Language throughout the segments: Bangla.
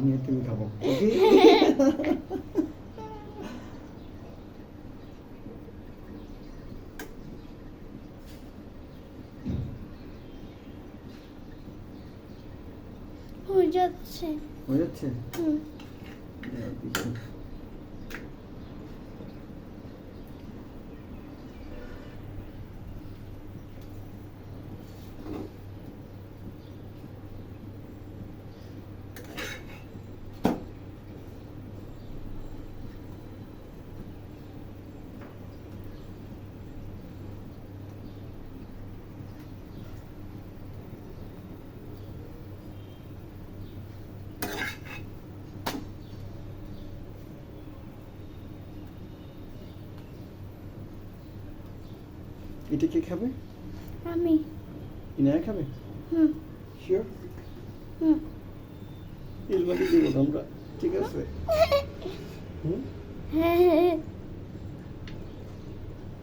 আমি আর তুমি খাবো, ওকে? হয়ে যাচ্ছে। হয়ে যাচ্ছে? হুম। এটা কে খাবে? আমি। ইনায়া খাবে? হুম। শিওর? হুম। ইলমাকে দিব না আমরা, ঠিক আছে? হুম? হ্যাঁ।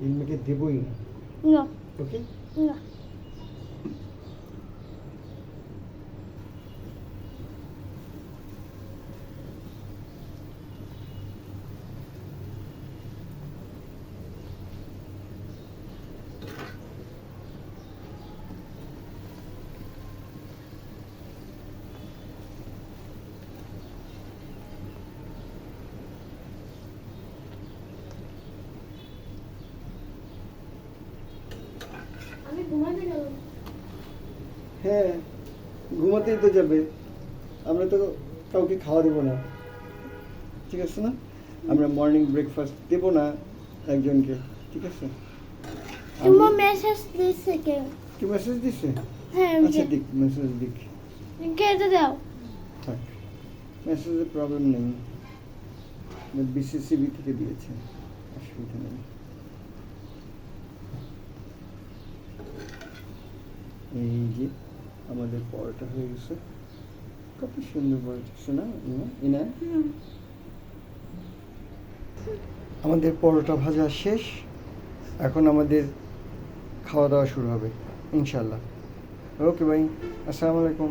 ইলমাকে দেবই না, না। ওকে? না। আমি ঘুমাতে গেলাম। হ্যাঁ, ঘুমাতেই তো যাবে। আমরা তো কাউকে খাওয়া দেবো না, ঠিক আছে না? আমরা মর্নিং ব্রেকফাস্ট দেবো না একজনকে, ঠিক আছে? তোমার মেসেজ দিছে কেউ? কি মেসেজ দিছে? হ্যাঁ। আচ্ছা দিক, মেসেজ দিক, কেটে দাও। থাক, মেসেজের প্রবলেম নেই, বিসিসিবি থেকে দিয়েছে, অসুবিধা নেই। এই যে আমাদের পরোটা হয়ে গেছে, কত সুন্দর পরোটা না ইনা? হুম। আমাদের পরোটা ভাজা শেষ, এখন আমাদের খাওয়া দাওয়া শুরু হবে ইনশাল্লাহ। ওকে ভাই, আসসালামু আলাইকুম।